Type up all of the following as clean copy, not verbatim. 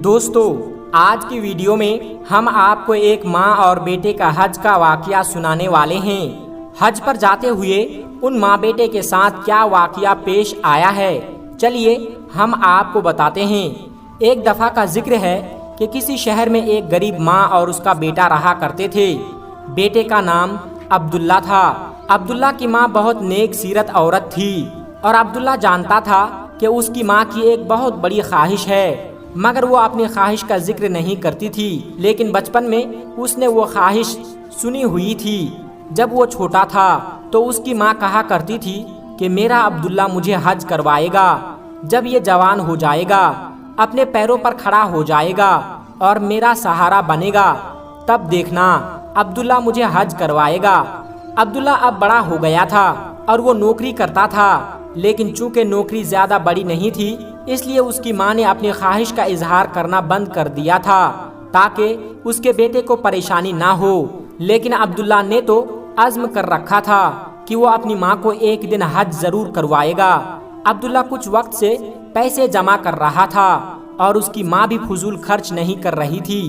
دوستو آج کی ویڈیو میں ہم آپ کو ایک ماں اور بیٹے کا حج کا واقعہ سنانے والے ہیں۔ حج پر جاتے ہوئے ان ماں بیٹے کے ساتھ کیا واقعہ پیش آیا ہے، چلیے ہم آپ کو بتاتے ہیں۔ ایک دفعہ کا ذکر ہے کہ کسی شہر میں ایک غریب ماں اور اس کا بیٹا رہا کرتے تھے۔ بیٹے کا نام عبداللہ تھا۔ عبداللہ کی ماں بہت نیک سیرت عورت تھی اور عبداللہ جانتا تھا کہ اس کی ماں کی ایک بہت بڑی خواہش ہے، مگر وہ اپنی خواہش کا ذکر نہیں کرتی تھی۔ لیکن بچپن میں اس نے وہ خواہش سنی ہوئی تھی۔ جب وہ چھوٹا تھا تو اس کی ماں کہا کرتی تھی کہ میرا عبداللہ مجھے حج کروائے گا، جب یہ جوان ہو جائے گا، اپنے پیروں پر کھڑا ہو جائے گا اور میرا سہارا بنے گا، تب دیکھنا عبداللہ مجھے حج کروائے گا۔ عبداللہ اب بڑا ہو گیا تھا اور وہ نوکری کرتا تھا، لیکن چونکہ نوکری زیادہ بڑی نہیں تھی اس لیے اس کی ماں نے اپنی خواہش کا اظہار کرنا بند کر دیا تھا تاکہ اس کے بیٹے کو پریشانی نہ ہو۔ لیکن عبداللہ نے تو عزم کر رکھا تھا کہ وہ اپنی ماں کو ایک دن حج ضرور کروائے گا۔ عبداللہ کچھ وقت سے پیسے جمع کر رہا تھا اور اس کی ماں بھی فضول خرچ نہیں کر رہی تھی،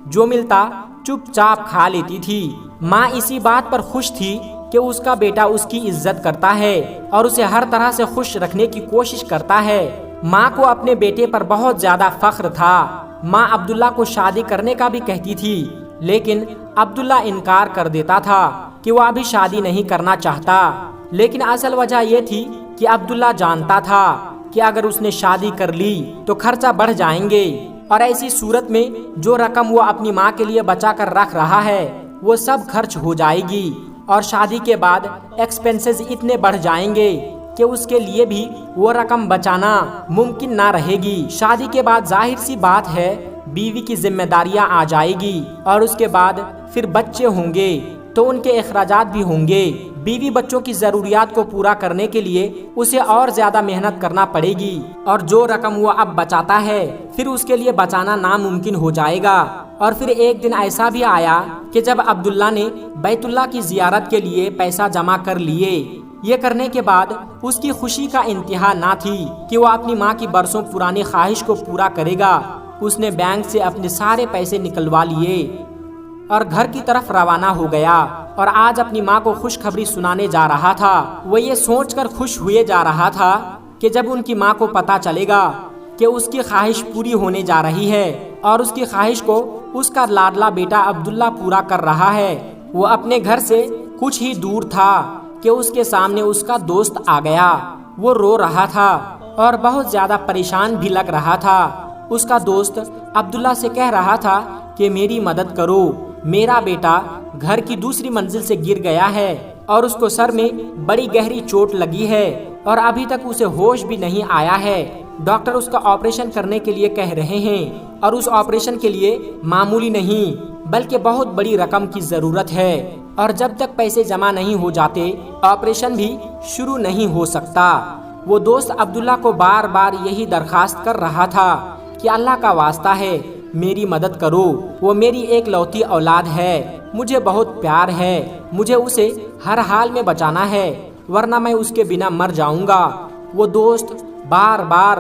جو ملتا چپ چاپ کھا لیتی تھی۔ ماں اسی بات پر خوش تھی کہ اس کا بیٹا اس کی عزت کرتا ہے اور اسے ہر طرح سے خوش رکھنے کی کوشش کرتا ہے۔ ماں کو اپنے بیٹے پر بہت زیادہ فخر تھا۔ ماں عبداللہ کو شادی کرنے کا بھی کہتی تھی، لیکن عبداللہ انکار کر دیتا تھا کہ وہ ابھی شادی نہیں کرنا چاہتا۔ لیکن اصل وجہ یہ تھی کہ عبداللہ جانتا تھا کہ اگر اس نے شادی کر لی تو خرچہ بڑھ جائیں گے اور ایسی صورت میں جو رقم وہ اپنی ماں کے لیے بچا کر رکھ رہا ہے وہ سب خرچ ہو جائے گی اور شادی کے بعد ایکسپنسز اتنے بڑھ جائیں گے کہ اس کے لیے بھی وہ رقم بچانا ممکن نہ رہے گی۔ شادی کے بعد ظاہر سی بات ہے بیوی کی ذمہ داریاں آ جائے گی اور اس کے بعد پھر بچے ہوں گے تو ان کے اخراجات بھی ہوں گے۔ بیوی بچوں کی ضروریات کو پورا کرنے کے لیے اسے اور زیادہ محنت کرنا پڑے گی اور جو رقم وہ اب بچاتا ہے پھر اس کے لیے بچانا ناممکن ہو جائے گا۔ اور پھر ایک دن ایسا بھی آیا کہ جب عبداللہ نے بیت اللہ کی زیارت کے لیے پیسہ جمع کر لیے، یہ کرنے کے بعد اس کی خوشی کا انتہا نہ تھی کہ وہ اپنی ماں کی برسوں پرانی خواہش کو پورا کرے گا۔ اس نے بینک سے اپنے سارے پیسے نکلوا لیے اور گھر کی طرف روانہ ہو گیا اور آج اپنی ماں کو خوشخبری سنانے جا رہا تھا۔ وہ یہ سوچ کر خوش ہوئے جا رہا تھا کہ جب ان کی ماں کو پتا چلے گا کہ اس کی خواہش پوری ہونے جا رہی ہے اور اس کی خواہش کو اس کا لاڈلا بیٹا عبداللہ پورا کر رہا ہے۔ وہ اپنے گھر سے کچھ ہی دور تھا کہ اس کے سامنے اس کا دوست آ گیا۔ وہ رو رہا تھا اور بہت زیادہ پریشان بھی لگ رہا تھا۔ اس کا دوست عبداللہ سے کہہ رہا تھا کہ میری مدد کرو، میرا بیٹا گھر کی دوسری منزل سے گر گیا ہے اور اس کو سر میں بڑی گہری چوٹ لگی ہے اور ابھی تک اسے ہوش بھی نہیں آیا ہے۔ ڈاکٹر اس کا آپریشن کرنے کے لیے کہہ رہے ہیں اور اس آپریشن کے لیے معمولی نہیں بلکہ بہت بڑی رقم کی ضرورت ہے اور جب تک پیسے جمع نہیں ہو جاتے آپریشن بھی شروع نہیں ہو سکتا۔ وہ دوست عبداللہ کو بار بار یہی درخواست کر رہا تھا کہ اللہ کا واسطہ ہے میری مدد کرو، وہ میری ایک لوتی اولاد ہے، مجھے بہت پیار ہے، مجھے اسے ہر حال میں بچانا ہے ورنہ میں اس کے بنا مر جاؤں گا۔ وہ دوست بار بار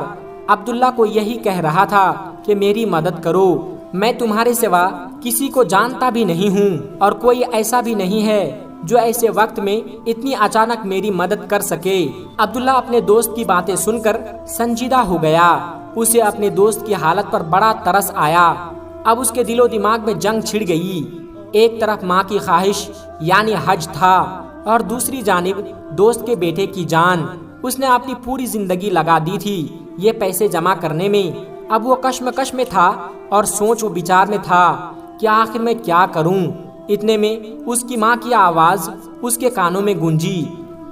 عبداللہ کو یہی کہہ رہا تھا کہ میری مدد کرو، میں تمہارے سوا کسی کو جانتا بھی نہیں ہوں اور کوئی ایسا بھی نہیں ہے جو ایسے وقت میں اتنی اچانک میری مدد کر سکے۔ عبداللہ اپنے دوست کی باتیں سن کر سنجیدہ ہو گیا۔ اسے اپنے دوست کی حالت پر بڑا ترس آیا۔ اب اس کے دل و دماغ میں جنگ چھڑ گئی۔ ایک طرف ماں کی خواہش یعنی حج تھا اور دوسری جانب دوست کے بیٹے کی جان۔ اس نے اپنی پوری زندگی لگا دی تھی یہ پیسے جمع کرنے میں۔ اب وہ کشمکش میں تھا اور سوچ و بچار میں تھا کہ آخر میں کیا کروں۔ اتنے میں اس کی ماں کی آواز اس کے کانوں میں گونجی۔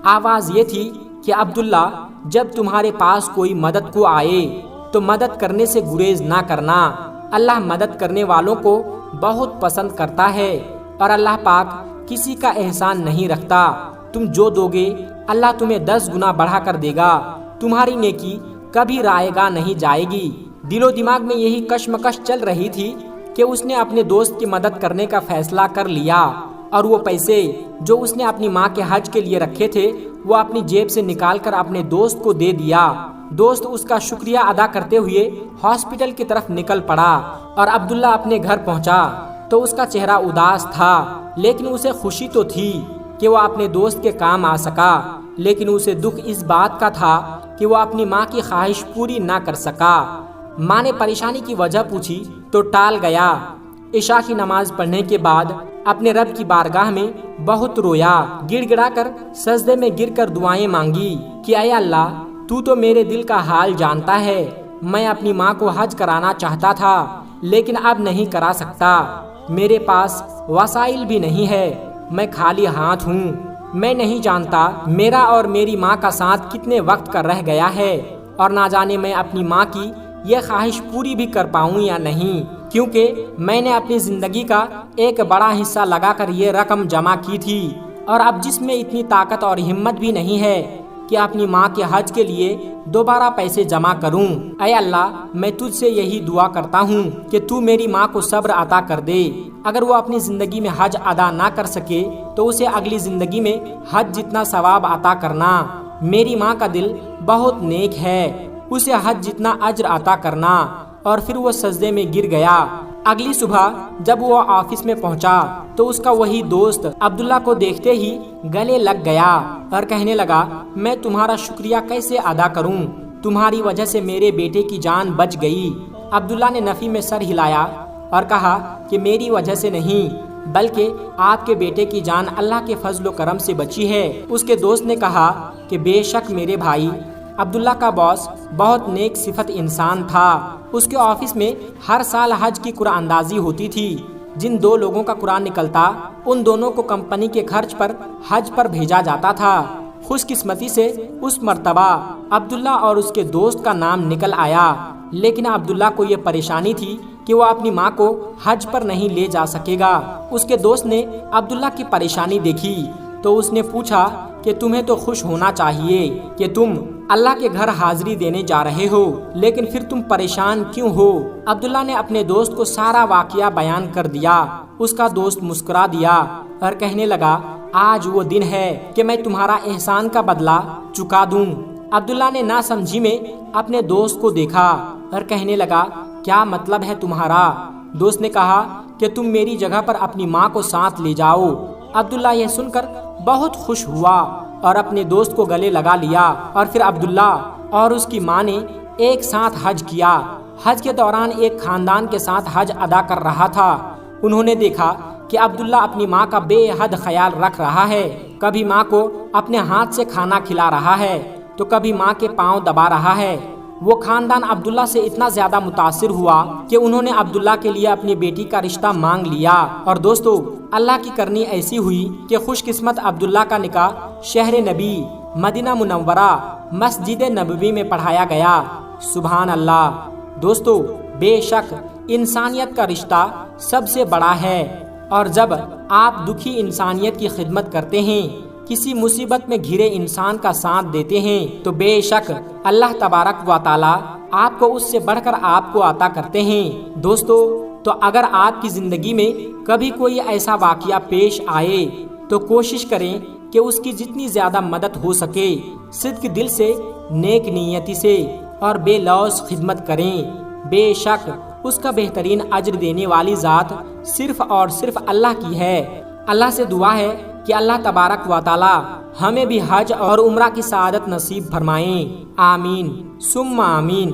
آواز یہ تھی کہ عبداللہ جب تمہارے پاس کوئی مدد کو آئے تو مدد کرنے سے گریز نہ کرنا، اللہ مدد کرنے والوں کو بہت پسند کرتا ہے اور اللہ پاک کسی کا احسان نہیں رکھتا۔ تم جو دو گے اللہ تمہیں 10 گنا بڑھا کر دے گا، تمہاری نیکی کبھی رائے گاہ نہیں جائے گی۔ دل و دماغ میں یہی کشمکش چل رہی تھی کہ اس نے اپنے دوست کی مدد کرنے کا فیصلہ کر لیا اور وہ پیسے جو اس نے اپنی ماں کے حج کے لیے رکھے تھے وہ اپنی جیب سے نکال کر اپنے دوست کو دے دیا دوست اس کا شکریہ ادا کرتے ہوئے ہاسپٹل کی طرف نکل پڑا اور عبداللہ اپنے گھر پہنچا تو اس کا چہرہ اداس تھا، لیکن اسے خوشی تو تھی کہ وہ اپنے دوست کے کام آ سکا، لیکن اسے دکھ اس بات کا تھا کہ وہ اپنی ماں کی خواہش پوری نہ کر سکا۔ ماں نے پریشانی کی وجہ پوچھی تو ٹال گیا۔ عشاء کی نماز پڑھنے کے بعد اپنے رب کی بارگاہ میں بہت رویا، گڑ گڑا کر سجدے میں گر کر دعائیں مانگی کہ اے اللہ، تو تو میرے دل کا حال جانتا ہے، میں اپنی ماں کو حج کرانا چاہتا تھا لیکن اب نہیں کرا سکتا، میرے پاس وسائل بھی نہیں ہے، میں خالی ہاتھ ہوں، میں نہیں جانتا میرا اور میری ماں کا ساتھ کتنے وقت کا رہ گیا ہے اور نہ جانے میں اپنی ماں کی یہ خواہش پوری بھی کر پاؤں یا نہیں، کیونکہ میں نے اپنی زندگی کا ایک بڑا حصہ لگا کر یہ رقم جمع کی تھی اور اب جس میں اتنی طاقت اور ہمت بھی نہیں ہے کہ اپنی ماں کے حج کے لیے دوبارہ پیسے جمع کروں۔ اے اللہ، میں تجھ سے یہی دعا کرتا ہوں کہ تو میری ماں کو صبر عطا کر دے، اگر وہ اپنی زندگی میں حج ادا نہ کر سکے تو اسے اگلی زندگی میں حج جتنا ثواب عطا کرنا۔ میری ماں کا دل بہت نیک ہے، اسے حج جتنا اجر عطا کرنا۔ اور پھر وہ سجدے میں گر گیا۔ اگلی صبح جب وہ آفس میں پہنچا تو اس کا وہی دوست عبداللہ کو دیکھتے ہی گلے لگ گیا اور کہنے لگا، میں تمہارا شکریہ کیسے ادا کروں، تمہاری وجہ سے میرے بیٹے کی جان بچ گئی۔ عبداللہ نے نفی میں سر ہلایا اور کہا کہ میری وجہ سے نہیں بلکہ آپ کے بیٹے کی جان اللہ کے فضل و کرم سے بچی ہے۔ اس کے دوست نے کہا کہ بے شک میرے بھائی، عبداللہ کا باس بہت نیک صفت انسان تھا، اس کے آفس میں ہر سال حج کی قرعہ اندازی ہوتی تھی، جن دو لوگوں کا قرآن نکلتا ان دونوں کو کمپنی کے خرچ پر حج پر بھیجا جاتا تھا۔ خوش قسمتی سے اس مرتبہ عبداللہ اور اس کے دوست کا نام نکل آیا، لیکن عبداللہ کو یہ پریشانی تھی کہ وہ اپنی ماں کو حج پر نہیں لے جا سکے گا۔ اس کے دوست نے عبداللہ کی پریشانی دیکھی تو اس نے پوچھا کہ تمہیں تو خوش ہونا چاہیے کہ تم اللہ کے گھر حاضری دینے جا رہے ہو، لیکن پھر تم پریشان کیوں ہو؟ عبداللہ نے اپنے دوست کو سارا واقعہ بیان کر دیا۔ اس کا دوست مسکرا دیا اور کہنے لگا، آج وہ دن ہے کہ میں تمہارا احسان کا بدلہ چکا دوں۔ عبداللہ نے نہ سمجھی میں اپنے دوست کو دیکھا اور کہنے لگا، کیا مطلب ہے تمہارا؟ دوست نے کہا کہ تم میری جگہ پر اپنی ماں کو ساتھ لے جاؤ۔ عبداللہ یہ سن کر بہت خوش ہوا اور اپنے دوست کو گلے لگا لیا، اور پھر عبداللہ اور اس کی ماں نے ایک ساتھ حج کیا۔ حج کے دوران ایک خاندان کے ساتھ حج ادا کر رہا تھا۔ انہوں نے دیکھا کہ عبداللہ اپنی ماں کا بے حد خیال رکھ رہا ہے، کبھی ماں کو اپنے ہاتھ سے کھانا کھلا رہا ہے تو کبھی ماں کے پاؤں دبا رہا ہے۔ وہ خاندان عبداللہ سے اتنا زیادہ متاثر ہوا کہ انہوں نے عبداللہ کے لیے اپنی بیٹی کا رشتہ مانگ لیا۔ اور دوستو، اللہ کی کرنی ایسی ہوئی کہ خوش قسمت عبداللہ کا نکاح شہر نبی مدینہ منورہ مسجد نبوی میں پڑھایا گیا۔ سبحان اللہ۔ دوستو، بے شک انسانیت کا رشتہ سب سے بڑا ہے، اور جب آپ دکھی انسانیت کی خدمت کرتے ہیں، کسی مصیبت میں گھرے انسان کا ساتھ دیتے ہیں، تو بے شک اللہ تبارک و تعالی آپ کو اس سے بڑھ کر آپ کو عطا کرتے ہیں۔ دوستو، تو اگر آپ کی زندگی میں کبھی کوئی ایسا واقعہ پیش آئے تو کوشش کریں کہ اس کی جتنی زیادہ مدد ہو سکے صدق دل سے، نیک نیتی سے اور بے لوث خدمت کریں۔ بے شک اس کا بہترین اجر دینے والی ذات صرف اور صرف اللہ کی ہے۔ اللہ سے دعا ہے کہ اللہ تبارک و تعالی ہمیں بھی حج اور عمرہ کی سعادت نصیب فرمائیں۔ آمین ثم آمین۔